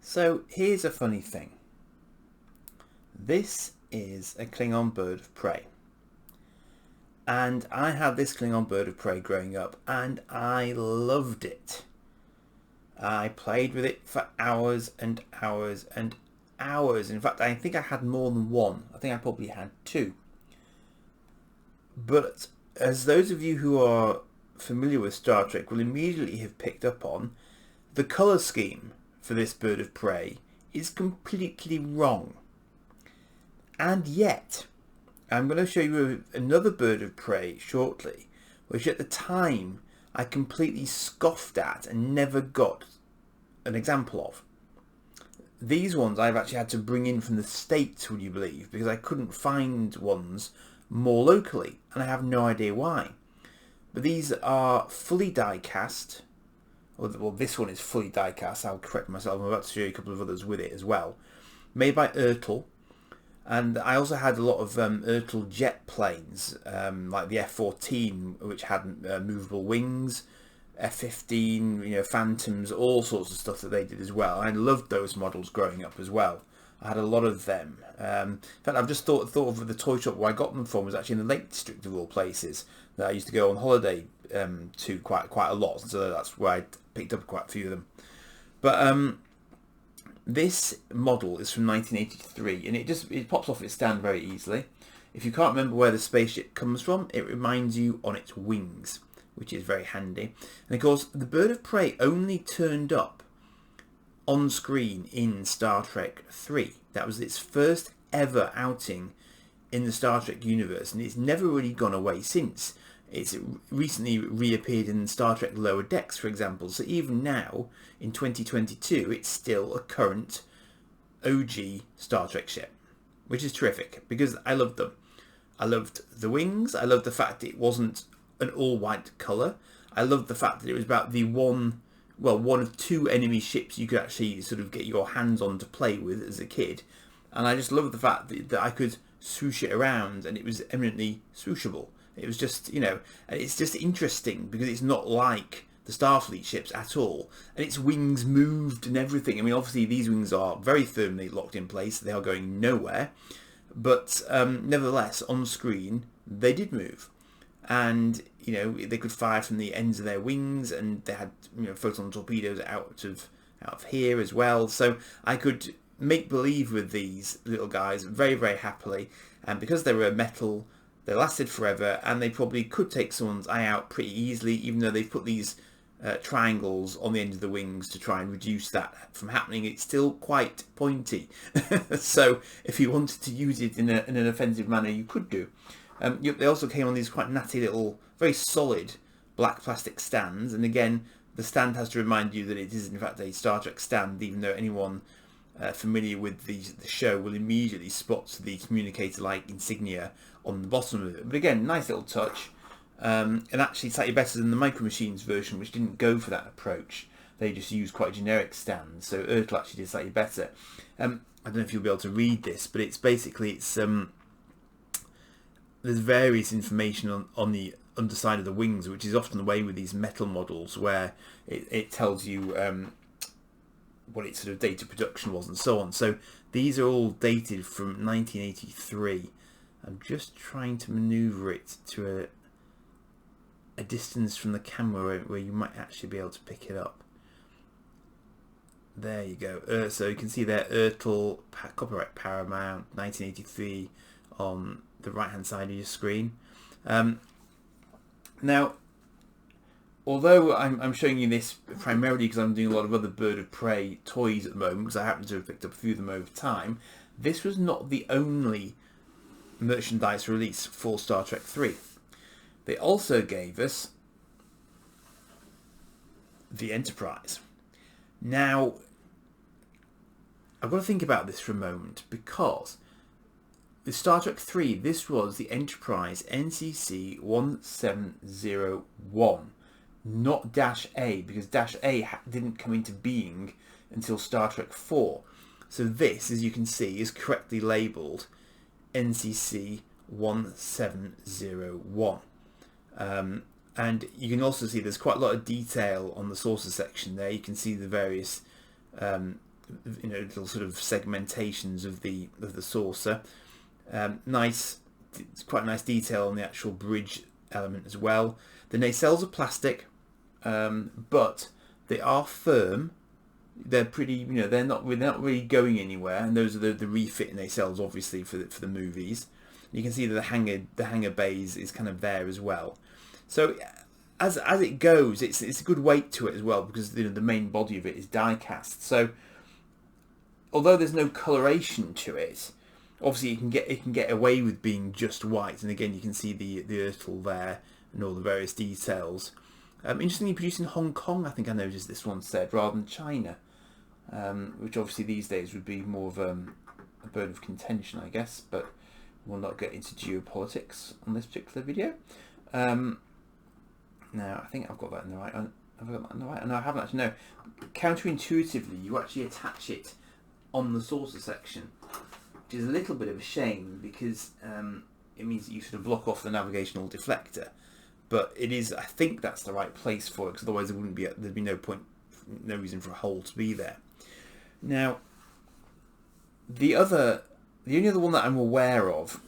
So here's a funny thing. This is a Klingon Bird of Prey. And I had this Klingon Bird of Prey growing up and I loved it. I played with it for hours and hours and hours. In fact, I think I had more than one. I think I probably had two. But as those of you who are familiar with Star Trek will immediately have picked up on, the colour scheme for this Bird of Prey is completely wrong. And yet, I'm going to show you another Bird of Prey shortly, which at the time I completely scoffed at and never got an example of. These ones I've actually had to bring in from the States, would you believe, because I couldn't find ones more locally, and I have no idea why. But these are fully die-cast. Well, this one is fully die-cast, I'll correct myself. I'm about to show you a couple of others with it as well. Made by Ertl. And I also had a lot of Ertl jet planes, like the F-14, which had movable wings, F-15, Phantoms, all sorts of stuff that they did as well. I loved those models growing up as well. I had a lot of them. In fact, I've just thought of the toy shop where I got them from was actually in the Lake District of all places that I used to go on holiday to quite a lot. So that's where I picked up quite a few of them. But this model is from 1983, and it pops off its stand very easily. If you can't remember where the spaceship comes from, it reminds you on its wings, which is very handy. And of course, the Bird of Prey only turned up on screen in Star Trek 3. That was its first ever outing in the Star Trek universe, and it's never really gone away since. It's recently reappeared in Star Trek Lower Decks, for example. So even now, in 2022, it's still a current OG Star Trek ship, which is terrific because I loved them. I loved the wings. I loved the fact that it wasn't an all-white colour. I loved the fact that it was about the one of two enemy ships you could actually sort of get your hands on to play with as a kid. And I just loved the fact that I could swoosh it around and it was eminently swooshable. It was just, and it's just interesting because it's not like the Starfleet ships at all. And its wings moved and everything. I mean, obviously these wings are very firmly locked in place. They are going nowhere. But nevertheless, on screen, they did move. And, they could fire from the ends of their wings, and they had, photon torpedoes out of here as well. So I could make believe with these little guys very, very happily. And because they were metal, they lasted forever, and they probably could take someone's eye out pretty easily, even though they've put these triangles on the end of the wings to try and reduce that from happening. It's still quite pointy. So if you wanted to use it in an offensive manner, you could do. They also came on these quite natty little, very solid black plastic stands, and again, the stand has to remind you that it is in fact a Star Trek stand, even though anyone familiar with the show will immediately spot the communicator-like insignia on the bottom of it. But again, nice little touch, and actually slightly better than the Micro Machines version, which didn't go for that approach. They just used quite generic stands, so Ertl actually did slightly better. I don't know if you'll be able to read this, but it's there's various information on the underside of the wings, which is often the way with these metal models, where it tells you what its sort of date of production was and so on. So these are all dated from 1983. I'm just trying to maneuver it to a distance from the camera where you might actually be able to pick it up. There you go. So you can see there, Ertl, copyright Paramount, 1983 on the right hand side of your screen. Now, although I'm showing you this primarily because I'm doing a lot of other Bird of Prey toys at the moment, because I happen to have picked up a few of them over time, this was not the only merchandise release for Star Trek 3. They also gave us the Enterprise. Now, I've got to think about this for a moment, because with Star Trek 3, this was the Enterprise NCC 1701. Not Dash A, because Dash A didn't come into being until Star Trek 4. So this, as you can see, is correctly labelled NCC 1701. And you can also see there's quite a lot of detail on the sources section there. You can see the various little sort of segmentations of the saucer. It's quite a nice detail on the actual bridge element as well. The nacelles are plastic, but they are firm. They're pretty, they're not really going anywhere, and those are the refit nacelles, obviously, for the movies. You can see that the hangar bays is kind of there as well. So as it goes, it's a good weight to it as well, because the main body of it is die cast. So although there's no coloration to it, obviously it can get away with being just white. And again, you can see the Ertl there and all the various details. Interestingly, produced in Hong Kong, I think I noticed this one said, rather than China, which obviously these days would be more of a bone of contention, I guess, but we'll not get into geopolitics on this particular video. Now, I think I've got that in the right. Have I got that in the right? No, I haven't actually. No. Counterintuitively, you actually attach it on the saucer section, which is a little bit of a shame, because it means that you sort of block off the navigational deflector. But it is, I think that's the right place for it, because otherwise there'd be no reason for a hole to be there. Now, the only other one that I'm aware of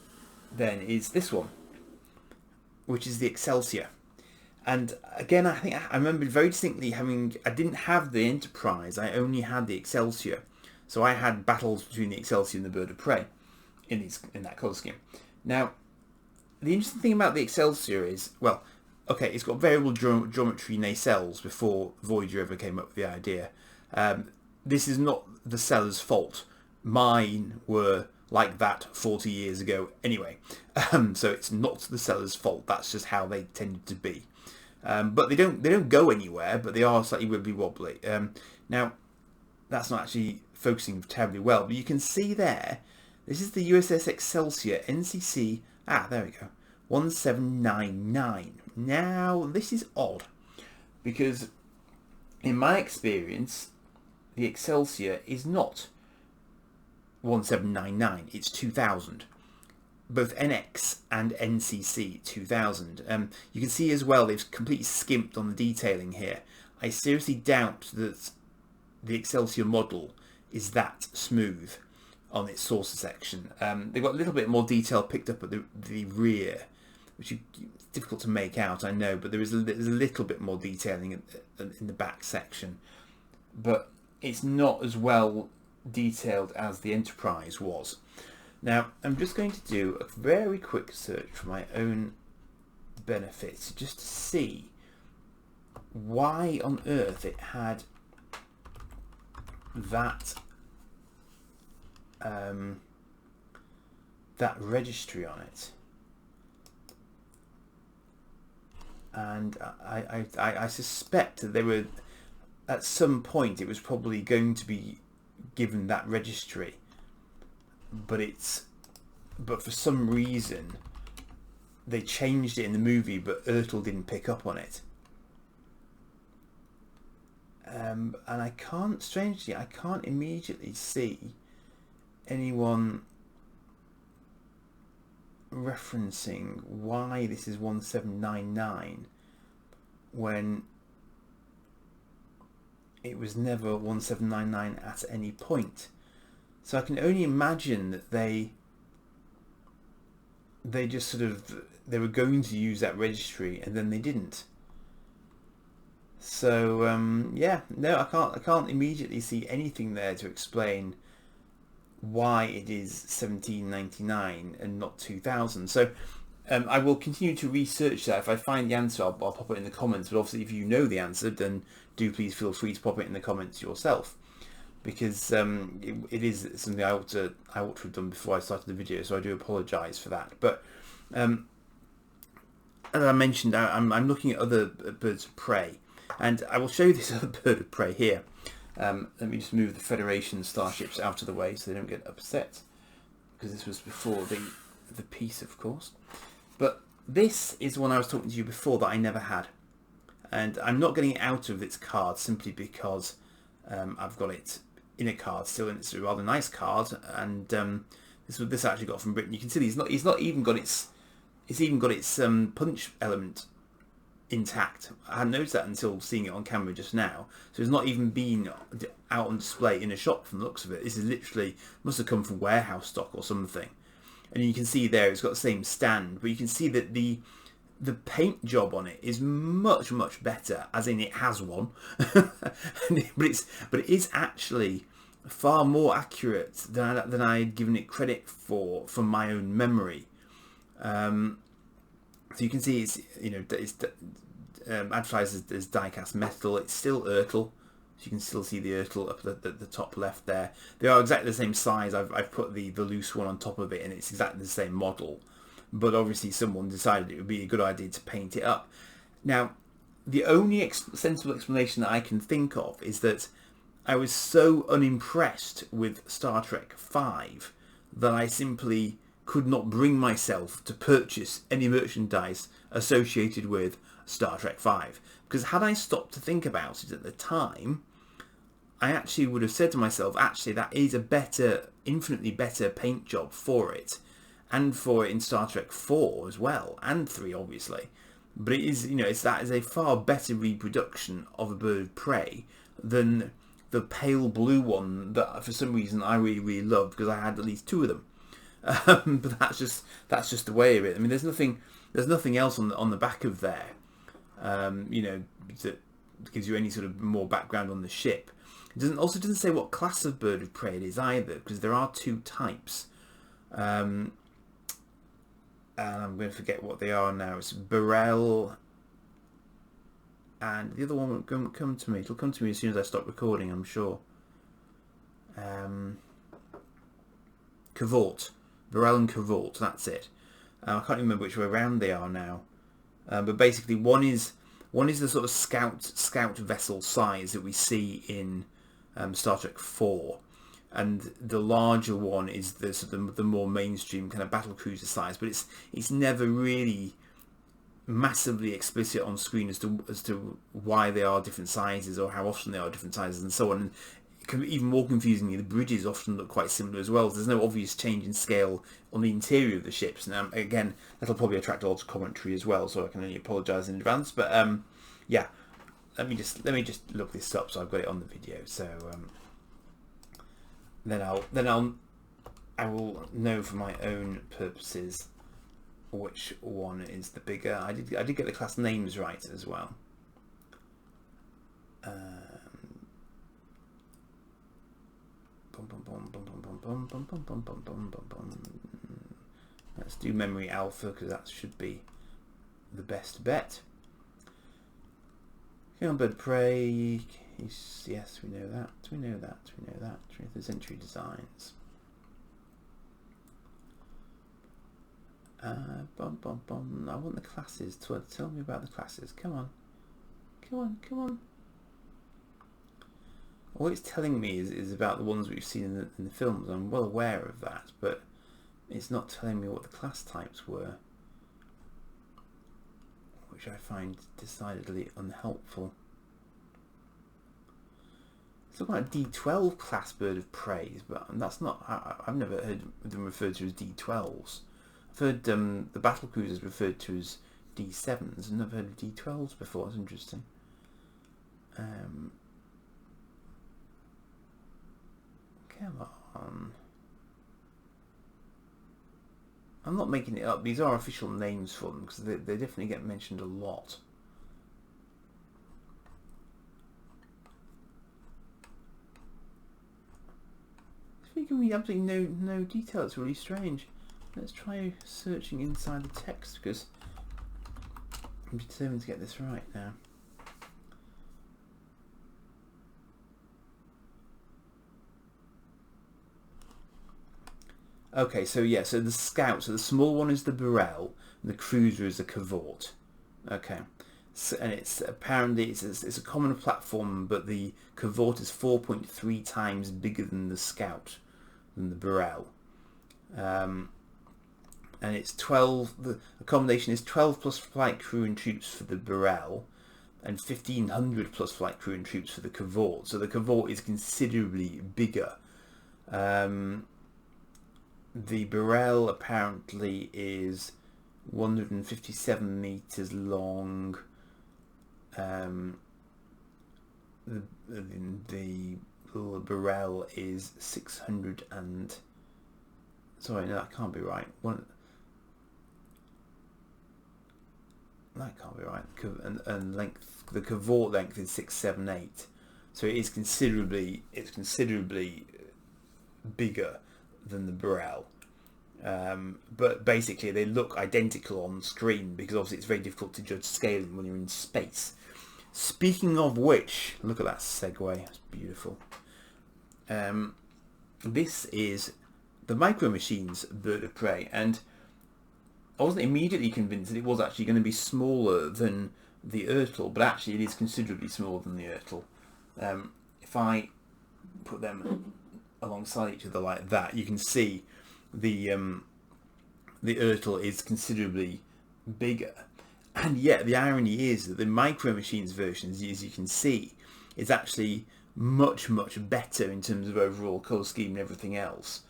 then is this one, which is the Excelsior. And again, I think I remember very distinctly I didn't have the Enterprise, I only had the Excelsior. So I had battles between the Excelsior and the Bird of Prey in that colour scheme. Now, the interesting thing about the Excelsior is, well, okay, it's got variable geometry nacelles before Voyager ever came up with the idea. This is not the seller's fault. Mine were like that 40 years ago anyway. So it's not the seller's fault. That's just how they tended to be. But they don't go anywhere, but they are slightly wibbly wobbly. Now, that's not actually focusing terribly well, but you can see there, this is the USS Excelsior NCC, there we go, 1799. Now, this is odd, because in my experience, the Excelsior is not 1799, it's 2000. Both NX and NCC 2000. You can see as well they've completely skimped on the detailing here. I seriously doubt that the Excelsior model is that smooth on its saucer section. They've got a little bit more detail picked up at the rear, which is difficult to make out, I know, but there's a little bit more detailing in the back section. But it's not as well detailed as the Enterprise was. Now, I'm just going to do a very quick search for my own benefit, just to see why on earth it had that that registry on it. And I suspect that they were, at some point, it was probably going to be given that registry. But for some reason they changed it in the movie, but Ertl didn't pick up on it. And strangely, I can't immediately see anyone referencing why this is 1799 when it was never 1799 at any point. So I can only imagine that they just sort of, they were going to use that registry and then they didn't. So yeah, no, I can't immediately see anything there to explain why it is 1799 and not 2000. So I will continue to research that. If I find the answer, I'll pop it in the comments. But obviously, if you know the answer, then do please feel free to pop it in the comments yourself, because it is something I ought to have done before I started the video. So I do apologise for that. But as I mentioned, I'm looking at other birds of prey, and I will show you this other bird of prey here. Let me just move the Federation starships out of the way so they don't get upset, because this was before the peace, of course. But this is one I was talking to you before that I never had, and I'm not getting it out of its card simply because I've got it in a card still, and it's a rather nice card. And this I actually got from Britain. You can see it's not even got its punch element intact. I hadn't noticed that until seeing it on camera just now. So it's not even been out on display in a shop from the looks of it. This is literally, must have come from warehouse stock or something. And you can see there it's got the same stand, but you can see that the paint job on it is much better, as in it has one. but it is actually far more accurate than I had given it credit for from my own memory. So you can see it's, you know, it's advertised as die-cast metal. It's still Ertl. So you can still see the Ertl up at the top left there. They are exactly the same size. I've put the loose one on top of it, and it's exactly the same model. But obviously someone decided it would be a good idea to paint it up. Now, the only sensible explanation that I can think of is that I was so unimpressed with Star Trek V that I simply could not bring myself to purchase any merchandise associated with Star Trek V. Because had I stopped to think about it at the time, I actually would have said to myself, actually that is a better, infinitely better paint job for it. And for it in Star Trek 4 as well, and 3 obviously. But it is, you know, that is a far better reproduction of a bird of prey than the pale blue one that for some reason I really loved, because I had at least 2 of them. But that's just the way of it. I mean, there's nothing else on the back of there, you know, that gives you any sort of more background on the ship. It doesn't say what class of bird of prey it is either, because there are 2 types. And I'm going to forget what they are now. It's Burrell, and the other one will come to me. It'll come to me as soon as I stop recording, I'm sure. Cavort. Burrell and Cavort, that's it. I can't remember which way around they are now. But basically one is the sort of scout vessel size that we see in Star Trek 4. And the larger one is the sort of the more mainstream kind of battle cruiser size, but it's never really massively explicit on screen as to why they are different sizes or how often they are different sizes and so on. And it can be even more confusingly, the bridges often look quite similar as well. There's no obvious change in scale on the interior of the ships. Now, again, that'll probably attract a lot of commentary as well, so I can only apologise in advance. But yeah, let me just look this up so I've got it on the video. So. Then I will know for my own purposes which one is the bigger. I did get the class names right as well. Let's do memory alpha, because that should be the best bet. Klingon Bird of Prey. Yes, we know that. 20th century designs. I want the classes. Tell me about the classes. Come on. All it's telling me is about the ones we've seen in the films. I'm well aware of that, but it's not telling me what the class types were, which I find decidedly unhelpful. It's looking like D12 class bird of prey, but that's not. I've never heard them referred to as D12s. I've heard the battle cruisers referred to as D7s. I've never heard of D12s before. That's interesting. Come on. I'm not making it up. These are official names for them, because they definitely get mentioned a lot. It's giving me absolutely no detail. It's really strange. Let's try searching inside the text, because I'm determined to get this right now. Okay, so yeah, so the scout, so the small one is the Burrell, and the cruiser is the Cavort. Okay, so, and it's apparently it's a common platform, but the Cavort is 4.3 times bigger than the scout, than the Burrell. And it's 12. The accommodation is 12 plus flight crew and troops for the Burrell, and 1,500 plus flight crew and troops for the Cavort. So the Cavort is considerably bigger. The Burrell apparently is 157 meters long, The Burrell is 600 and... Sorry, no, that can't be right. That can't be right. And length, the cavort length is 678. So it is considerably bigger than the Burrell. But basically they look identical on screen because obviously it's very difficult to judge scaling when you're in space. Speaking of which, look at that segue, it's beautiful. This is the Micro Machines Bird of Prey, and I wasn't immediately convinced that it was actually going to be smaller than the Ertl, but actually it is considerably smaller than the Ertl. If I put them alongside each other like that, you can see the Ertl is considerably bigger. And yet the irony is that the Micro Machines version, as you can see, is actually much better in terms of overall colour scheme and everything else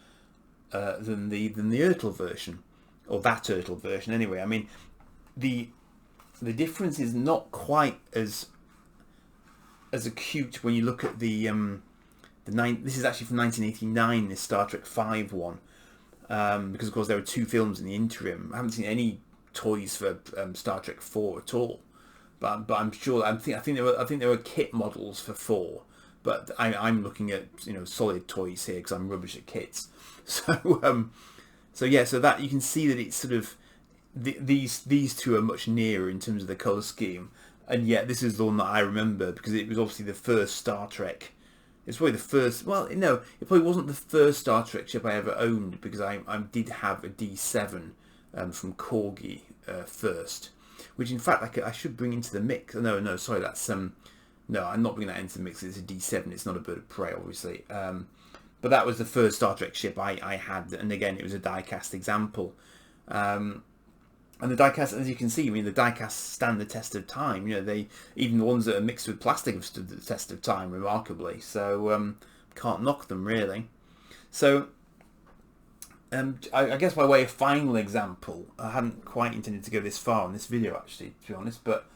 than the Ertl version, or that Ertl version anyway. I mean, the difference is not quite as acute when you look at this is actually from 1989, this Star Trek 5 one, because of course there were 2 films in the interim. I haven't seen any toys for Star Trek 4 at all, but I'm sure I think there were kit models for 4, but I'm looking at solid toys here because I'm rubbish at kits. So so that you can see that it's sort of these two are much nearer in terms of the colour scheme, and yet this is the one that I remember because it was obviously the first Star Trek. It's probably the first. Well, no, it probably wasn't the first Star Trek ship I ever owned because I did have a D7 from Corgi first, which in fact I should bring into the mix. No, sorry, that's no, I'm not bringing that into the mix. It's a D7. It's not a Bird of Prey, obviously. But that was the first Star Trek ship I had, and again, it was a die-cast example. And the die-cast, as you can see, I mean, the die-casts stand the test of time. They, even the ones that are mixed with plastic, have stood the test of time remarkably. So can't knock them really. So I guess by way of final example, I hadn't quite intended to go this far in this video actually, to be honest, but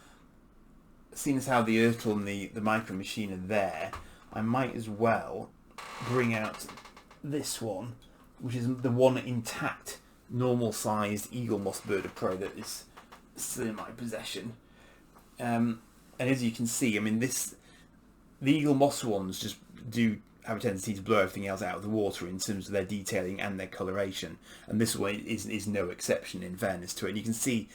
seeing as how the Ertl and the Micro Machine are there, I might as well bring out this one, which is the one intact normal sized Eaglemoss Bird of Prey that is still in my possession. And as you can see, I mean, the Eaglemoss ones just do have a tendency to blow everything else out of the water in terms of their detailing and their coloration, and this one is no exception in fairness to it. You can see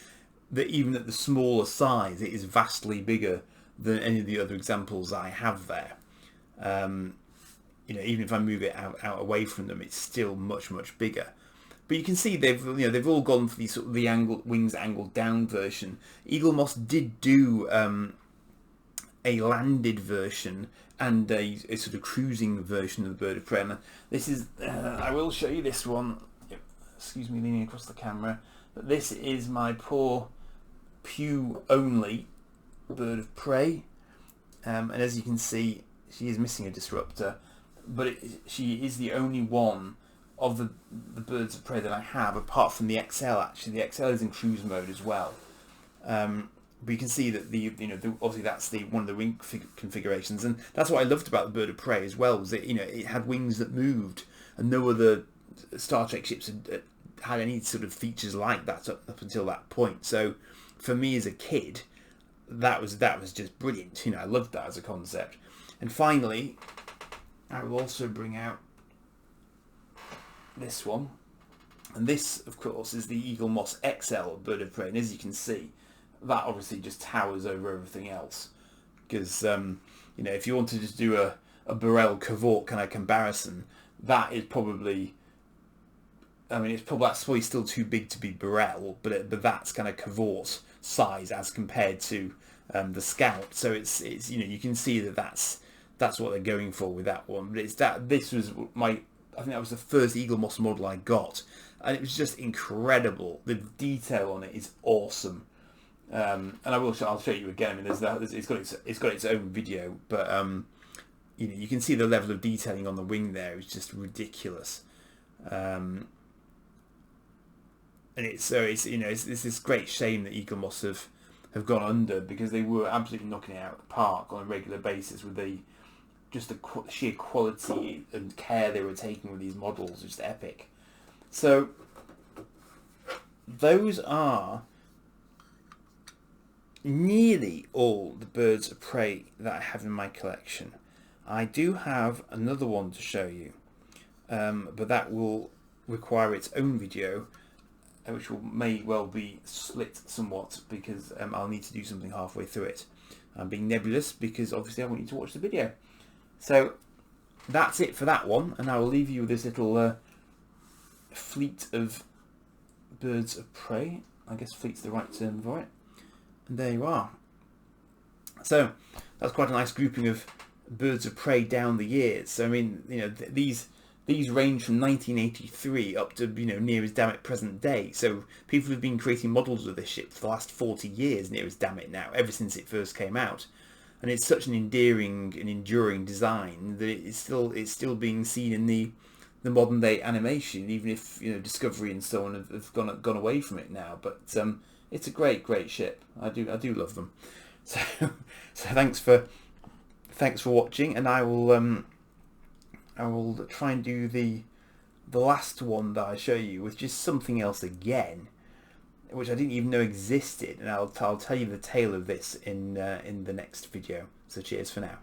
that even at the smaller size it is vastly bigger than any of the other examples I have there. Even if I move it out away from them, it's still much bigger. But you can see they've all gone for the sort of the wings angled down version. Eaglemoss did do a landed version and a sort of cruising version of the Bird of Prey. And this is I will show you this one. Excuse me, leaning across the camera. But this is my poor pew only Bird of Prey, and as you can see, she is missing a disruptor, but she is the only one of the Birds of Prey that I have, apart from the XL. Actually, the XL is in cruise mode as well. But you can see that obviously that's one of the wing configurations, and that's what I loved about the Bird of Prey as well, was that it had wings that moved, and no other Star Trek ships had any sort of features like that up until that point. So for me as a kid, that was just brilliant. I loved that as a concept. And finally, I will also bring out this one, and this of course is the Eaglemoss XL Bird of Prey, and as you can see, that obviously just towers over everything else, because if you wanted to do a Burrell Cavort kind of comparison, that is probably, that's probably still too big to be Burrell, but that's kind of Cavort size as compared to the Scout. So it's you can see that that's what they're going for with that one. But this was I think that was the first Eaglemoss model I got, and it was just incredible. The detail on it is awesome. And I'll show you again. I mean, it's got its own video, but you can see the level of detailing on the wing there is just ridiculous. And it's this great shame that Eaglemoss have have gone under because they were absolutely knocking it out of the park on a regular basis with the sheer quality and care they were taking with these models, just epic. So those are nearly all the birds of prey that I have in my collection. I do have another one to show you, but that will require its own video, which may well be split somewhat because I'll need to do something halfway through it. I'm being nebulous because obviously I want you to watch the video. So that's it for that one, and I will leave you with this little fleet of birds of prey. I guess fleet's the right term for it. And there you are. So that's quite a nice grouping of birds of prey down the years. So I mean, you know, these range from 1983 up to, you know, near as damn it present day. So people have been creating models of this ship for the last 40 years, near as damn it now, ever since it first came out. And it's such an endearing and enduring design that it's still being seen in the modern day animation, even if, you know, Discovery and so on have gone away from it now. But it's a great ship. I do love them. So thanks for watching, and I will try and do the last one that I show you, which is something else again, which I didn't even know existed, and I'll tell you the tale of this in the next video. So cheers for now.